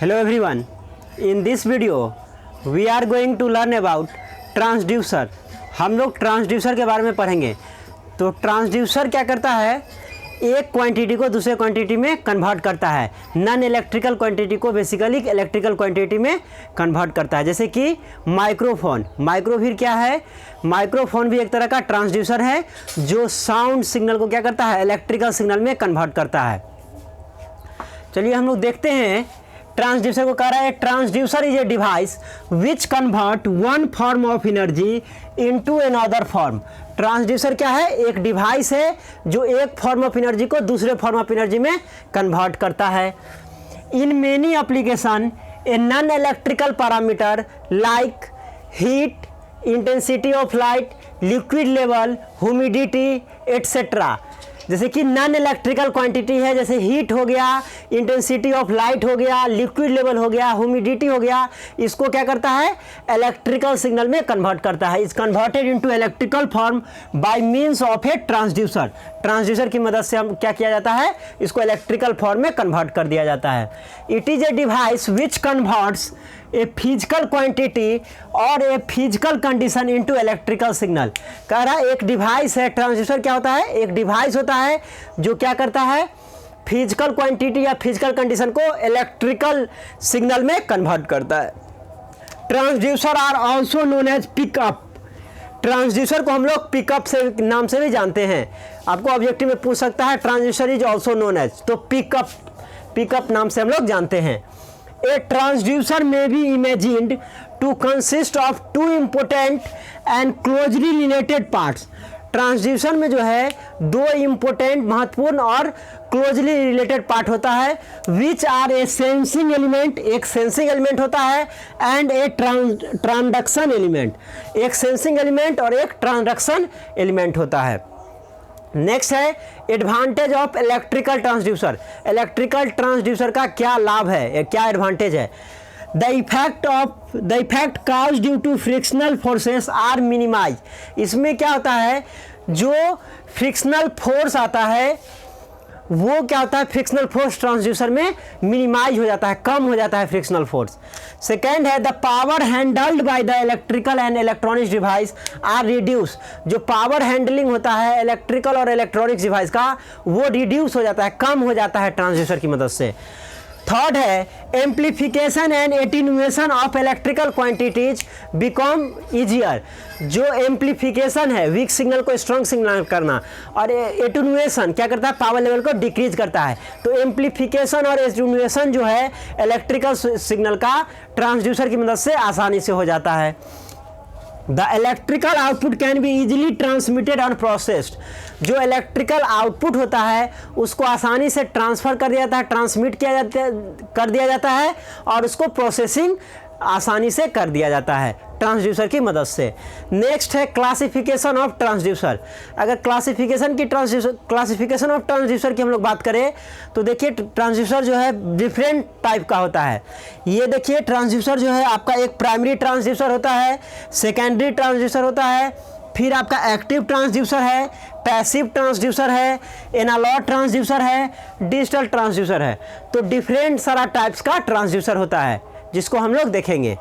Hello everyone, in this video we are going to learn about transducer. हम लोग transducer के बारे में पढ़ेंगे। तो ट्रांसड्यूसर क्या करता है, एक क्वांटिटी को दूसरे क्वांटिटी में कन्वर्ट करता है। नॉन इलेक्ट्रिकल क्वांटिटी को बेसिकली इलेक्ट्रिकल क्वांटिटी में कन्वर्ट करता है। जैसे कि माइक्रोफोन, फिर क्या है, माइक्रोफोन भी एक तरह का ट्रांसड्यूसर है जो साउंड सिग्नल को क्या करता है, इलेक्ट्रिकल सिग्नल में कन्वर्ट करता है। चलिए हम लोग देखते हैं ट्रांसड्यूसर को। कह रहा है transducer is a device which convert one form of energy into another form. Transducer क्या है, एक डिवाइस है जो एक फॉर्म ऑफ एनर्जी को दूसरे फॉर्म ऑफ एनर्जी में कन्वर्ट करता है। In many application A non electrical parameter like heat, intensity of light, liquid level, humidity etcetera. जैसे कि नॉन इलेक्ट्रिकल क्वांटिटी है, जैसे हीट हो गया, इंटेंसिटी ऑफ लाइट हो गया, लिक्विड लेवल हो गया, ह्यूमिडिटी हो गया, इसको क्या करता है, इलेक्ट्रिकल सिग्नल में कन्वर्ट करता है। Is converted into electrical form by means of A transducer. Transducer की मदद से हम क्या किया जाता है, इसको इलेक्ट्रिकल फॉर्म में कन्वर्ट कर दिया जाता है। It is a device which converts a physical quantity or a physical condition into electrical signal. कह रहा है एक डिवाइस है, ट्रांसड्यूसर क्या होता है, एक डिवाइस होता है जो क्या करता है, फिजिकल क्वांटिटी या फिजिकल कंडीशन को इलेक्ट्रिकल सिग्नल में कन्वर्ट करता है। Transducer are also known as pickup. Transducer को हम लोग पिकअप से नाम से भी जानते हैं। आपको ऑब्जेक्टिव में पूछ सकता है transducer is also known as, तो पिकअप नाम से हम लोग जानते हैं। A transducer may be imagined to consist of two important and closely related parts. Transducer में जो है दो इम्पोर्टेंट, महत्वपूर्ण और क्लोजली रिलेटेड पार्ट होता है। Which are a sensing element, एक सेंसिंग एलिमेंट होता है, एंड ए ट्रांसडक्शन एलिमेंट, एक सेंसिंग एलिमेंट और एक ट्रांसडक्शन एलिमेंट होता है। नेक्स्ट है advantage of electrical transducer. Electrical transducer का क्या लाभ है, क्या एडवांटेज है। The effect cause due to frictional forces are minimise. इसमें क्या होता है, जो फ्रिक्शनल फोर्स आता है वो क्या होता है, फ्रिक्शनल फोर्स ट्रांसड्यूसर में मिनिमाइज हो जाता है, कम हो जाता है फ्रिक्शनल फोर्स। सेकेंड है the power handled by the electrical and electronics device are reduce. जो पावर हैंडलिंग होता है इलेक्ट्रिकल और इलेक्ट्रॉनिक्स डिवाइस का, वो रिड्यूस हो जाता है, कम हो जाता है ट्रांसड्यूसर की मदद से। थर्ड है amplification and attenuation of electrical quantities become easier. जो एम्प्लीफिकेशन है, वीक सिग्नल को स्ट्रॉन्ग सिग्नल करना, और एटीन्यूएशन क्या करता है, पावर लेवल को डिक्रीज करता है। तो एम्प्लीफिकेशन और एटीन्यूएशन जो है इलेक्ट्रिकल सिग्नल का, ट्रांसड्यूसर की मदद से आसानी से हो जाता है। The electrical output can be easily transmitted and processed. जो इलेक्ट्रिकल आउटपुट होता है उसको आसानी से ट्रांसफ़र कर दिया जाता है, ट्रांसमिट कर दिया जाता है, और उसको प्रोसेसिंग आसानी से कर दिया जाता है ट्रांसड्यूसर की मदद से। नेक्स्ट है क्लासिफिकेशन ऑफ ट्रांसड्यूसर। अगर क्लासिफिकेशन ऑफ ट्रांसड्यूसर की हम लोग बात करें तो देखिए ट्रांसड्यूसर जो है डिफरेंट टाइप का होता है। ये देखिए ट्रांसड्यूसर जो है आपका एक प्राइमरी ट्रांसड्यूसर होता है, सेकेंडरी ट्रांसड्यूसर होता है, फिर आपका एक्टिव ट्रांसड्यूसर है, पैसिव ट्रांसड्यूसर है, एनालॉग ट्रांसड्यूसर है, डिजिटल ट्रांसड्यूसर है। तो डिफरेंट सारा टाइप्स का ट्रांसड्यूसर होता है जिसको हम लोग देखेंगे।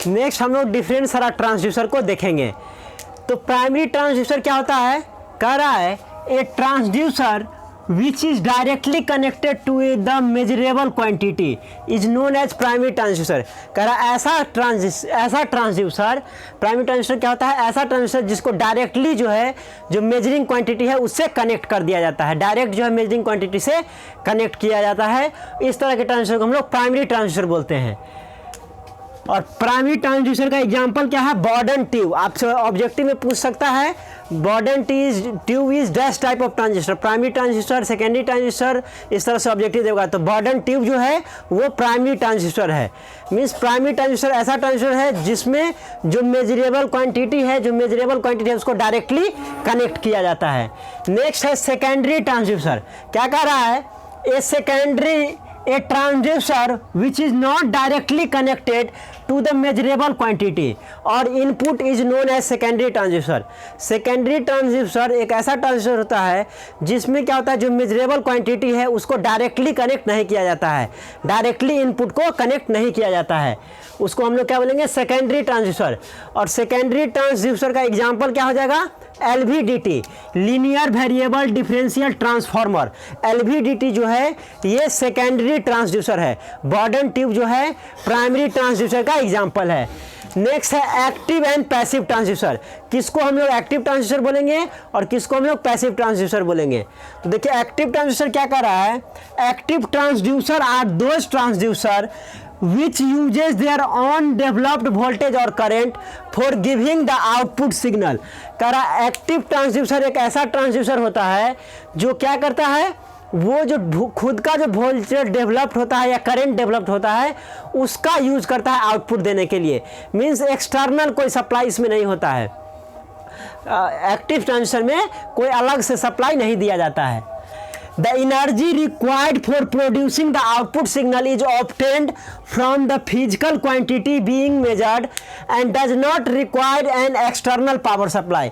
नेक्स्ट हम लोग डिफरेंट सारा ट्रांसड्यूसर को देखेंगे। तो प्राइमरी ट्रांसड्यूसर क्या होता है, कह रहा है a transducer which is directly connected to the measurable quantity is known as primary transducer. कह रहा है ऐसा ट्रांसड्यूसर, प्राइमरी ट्रांसड्यूसर क्या होता है, ऐसा ट्रांसड्यूसर जिसको डायरेक्टली जो है, जो मेजरिंग क्वांटिटी है उससे कनेक्ट कर दिया जाता है, डायरेक्ट जो है मेजरिंग क्वांटिटी से कनेक्ट किया जाता है। इस तरह के ट्रांसड्यूसर को हम लोग प्राइमरी ट्रांसड्यूसर बोलते हैं। और प्राइमरी ट्रांसड्यूसर का एग्जांपल क्या है, बॉर्डन ट्यूब। आपसे ऑब्जेक्टिव में पूछ सकता है Bourdon tube is dash type of transistor, primary transistor, secondary transistor, इस तरह से ऑब्जेक्टिव देगा। तो बॉर्डन ट्यूब जो है वो प्राइमरी ट्रांजिस्टर है। मीन्स प्राइमरी ट्रांजिस्टर ऐसा ट्रांजिस्टर है जिसमें जो मेजरेबल क्वांटिटी है उसको डायरेक्टली कनेक्ट किया जाता है। नेक्स्ट है सेकेंडरी ट्रांजिस्टर। क्या कह रहा है, a secondary a transducer which is not directly connected to the measurable quantity or input is known as secondary transducer. Secondary transducer एक ऐसा ट्रांसड्यूसर होता है जिसमें क्या होता है, जो मेजरेबल क्वांटिटी है उसको डायरेक्टली कनेक्ट नहीं किया जाता है, डायरेक्टली इनपुट को कनेक्ट नहीं किया जाता है, उसको हम लोग क्या बोलेंगे, सेकेंडरी ट्रांसड्यूसर। और सेकेंडरी ट्रांसड्यूसर का एग्जाम्पल क्या हो जाएगा, LVDT, linear variable differential transformer. LVDT जो है ये सेकेंडरी ट्रांसड्यूसर है। बॉर्डन ट्यूब जो है प्राइमरी ट्रांसड्यूसर का एग्जाम्पल है। नेक्स्ट है एक्टिव एंड पैसिव ट्रांसड्यूसर। किसको हम लोग एक्टिव ट्रांसड्यूसर बोलेंगे और किसको हम लोग पैसिव ट्रांसड्यूसर बोलेंगे। तो देखिए एक्टिव ट्रांसड्यूसर क्या कर रहा है, active transducer are those transducer which uses their own developed voltage or current for giving the output signal। कह रहा एक्टिव ट्रांसड्यूसर एक ऐसा ट्रांसड्यूसर होता है जो क्या करता है, वो जो खुद का जो वोल्टेज डेवलप्ड होता है या करंट डेवलप्ड होता है उसका यूज करता है आउटपुट देने के लिए। मीन्स एक्सटर्नल कोई सप्लाई इसमें नहीं होता है। एक्टिव ट्रांसड्यूसर में कोई अलग से सप्लाई नहीं दिया जाता है। The energy required for producing the output signal is obtained from the physical quantity being measured and does not require an external power supply।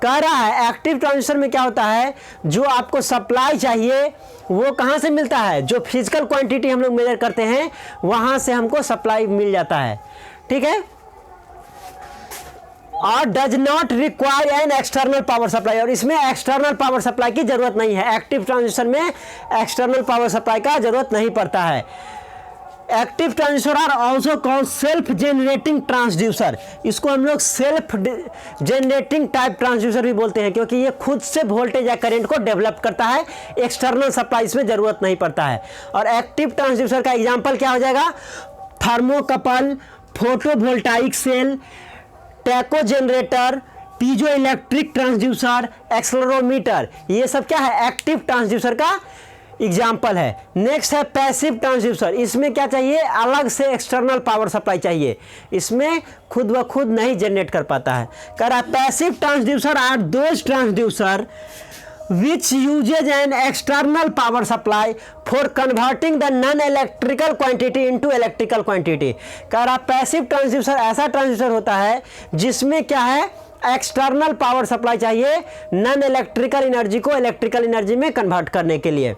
कह रहा है एक्टिव ट्रांसड्यूसर में क्या होता है, जो आपको सप्लाई चाहिए वो कहाँ से मिलता है, जो फिजिकल क्वांटिटी हम लोग मेजर करते हैं वहाँ से हमको सप्लाई मिल जाता है। ठीक है, और does not require an external power supply, और इसमें एक्सटर्नल पावर सप्लाई की जरूरत नहीं है। एक्टिव ट्रांसड्यूसर में एक्सटर्नल पावर सप्लाई का जरूरत नहीं पड़ता है। Active transducer are also called self generating transducer. इसको हम लोग सेल्फ जेनरेटिंग टाइप ट्रांसड्यूसर भी बोलते हैं क्योंकि ये खुद से वोल्टेज या करंट को डेवलप करता है, एक्सटर्नल सप्लाई इसमें जरूरत नहीं पड़ता है। और एक्टिव ट्रांसड्यूसर का एग्जाम्पल क्या हो जाएगा, thermocouple, photovoltaic cell, tacho generator, piezo electric transducer, accelerometer, ये सब क्या है, एक्टिव ट्रांसड्यूसर का एग्जाम्पल है। नेक्स्ट है पैसिव ट्रांसड्यूसर। इसमें क्या चाहिए, अलग से एक्सटर्नल पावर सप्लाई चाहिए, इसमें खुद व खुद नहीं जनरेट कर पाता है। कह रहा passive transducer are those transducer which uses an external power supply for converting the non-electrical quantity into electrical quantity। कह रहा पैसिव ट्रांसड्यूसर ऐसा ट्रांसड्यूसर होता है जिसमें क्या है, एक्सटर्नल पावर सप्लाई चाहिए नॉन इलेक्ट्रिकल एनर्जी को इलेक्ट्रिकल एनर्जी में कन्वर्ट करने के लिए।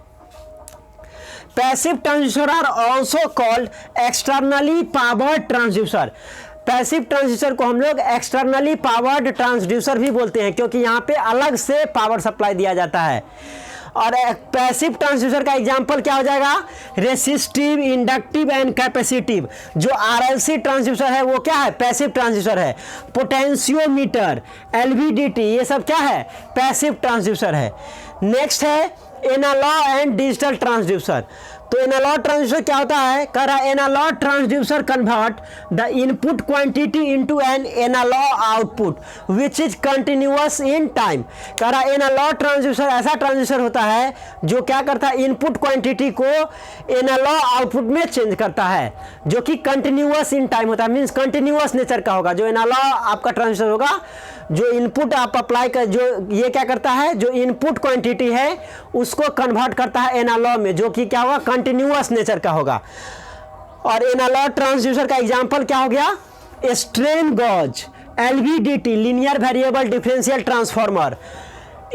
Passive transducer are also called externally powered transducer. Passive transducer को हम लोग एक्सटर्नली पावर्ड ट्रांसड्यूसर भी बोलते हैं क्योंकि यहाँ पे अलग से पावर सप्लाई दिया जाता है। और पैसिव ट्रांसड्यूसर का एग्जांपल क्या हो जाएगा, रेसिस्टिव, इंडक्टिव एंड कैपेसिटिव। जो RLC ट्रांसड्यूसर है वो क्या है, पैसिव ट्रांसड्यूसर है। पोटेंशियोमीटर, LVDT, ये सब क्या है, पैसिव ट्रांसड्यूसर है। नेक्स्ट है एनालॉग एंड डिजिटल ट्रांसड्यूसर। तो एनालॉग ट्रांसड्यूसर क्या होता है, कह रहा analogue transducer convert the input quantity into an analogue output which is continuous in time. कह रहा एनालॉग ट्रांसड्यूसर ऐसा ट्रांसड्यूसर होता है जो क्या करता है, इनपुट क्वांटिटी को एनालॉग आउटपुट में चेंज करता है, जो कि कंटिन्यूअस इन टाइम होता है, मीन्स कंटिन्यूअस नेचर का होगा। जो एनालॉग आपका ट्रांसड्यूसर होगा, जो इनपुट आप अप्लाई कर, जो ये क्या करता है, जो इनपुट क्वांटिटी है उसको कन्वर्ट करता है एनालॉग में, जो कि क्या होगा, कंटिन्यूअस नेचर का होगा। और एनालॉग ट्रांसड्यूसर का एग्जांपल क्या हो गया, strain gauge, LVDT, linear variable differential transformer,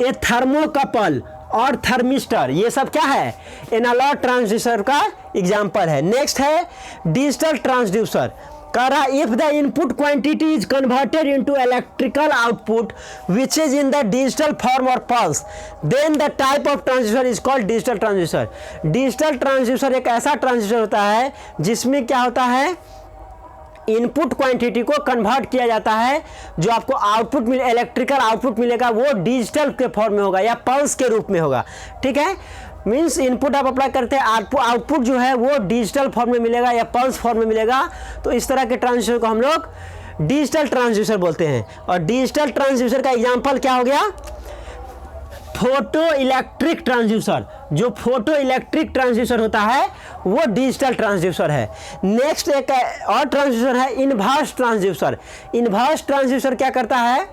a thermocouple और थर्मिस्टर, ये सब क्या है, एनालॉग ट्रांसड्यूसर का एग्जांपल है। नेक्स्ट है डिजिटल ट्रांसड्यूसर। कह रहा if the input quantity is converted into electrical output which is in the digital form or pulse then the type of transducer is called digital transducer. Digital transducer एक ऐसा transducer होता है जिसमें क्या होता है, इनपुट क्वांटिटी को convert किया जाता है, जो आपको आउटपुट मिले, इलेक्ट्रिकल आउटपुट मिलेगा वो डिजिटल के फॉर्म में होगा या पल्स के रूप में होगा। ठीक है, मीन्स इनपुट आप अप्लाई करते हैं, आउटपुट जो है वो डिजिटल फॉर्म में मिलेगा या पल्स फॉर्म में मिलेगा। तो इस तरह के ट्रांसड्यूसर को हम लोग डिजिटल ट्रांसड्यूसर बोलते हैं। और डिजिटल ट्रांसड्यूसर का एग्जांपल क्या हो गया, फोटो इलेक्ट्रिक ट्रांसड्यूसर। जो फोटो इलेक्ट्रिक ट्रांसड्यूसर होता है वो डिजिटल ट्रांसड्यूसर है। नेक्स्ट एक और ट्रांसड्यूसर है इनवर्स ट्रांसड्यूसर। इनवर्स ट्रांसड्यूसर क्या करता है,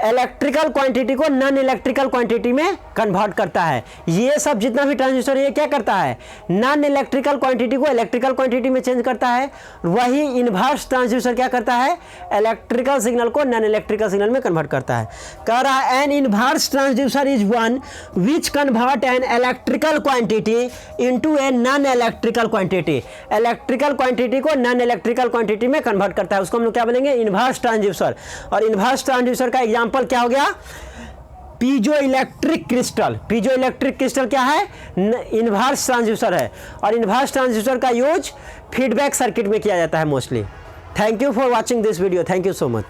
इलेक्ट्रिकल क्वांटिटी को नॉन इलेक्ट्रिकल क्वांटिटी में कन्वर्ट करता है। ये सब जितना भी ट्रांजिस्टर है ये क्या करता है, नॉन इलेक्ट्रिकल क्वांटिटी को इलेक्ट्रिकल क्वांटिटी में चेंज करता है। वही इन्वर्स ट्रांजिस्टर क्या करता है, इलेक्ट्रिकल सिग्नल को नॉन इलेक्ट्रिकल सिग्नल में कन्वर्ट करता है। कह रहा है an inverse transducer is one which convert an electrical quantity into a non electrical quantity. Electrical quantity को नॉन इलेक्ट्रिकल क्वांटिटी में कन्वर्ट करता है, उसको हम लोग क्या बोलेंगे, इन्वर्स ट्रांसड्यूसर। और इन्वर्स ट्रांसड्यूसर का एग्जांपल क्या हो गया, piezo electric crystal. Piezo electric crystal क्या है, इन्वर्स ट्रांसड्यूसर है। और इन्वर्स ट्रांसड्यूसर का यूज फीडबैक सर्किट में किया जाता है mostly. Thank you for watching this video, thank you so much.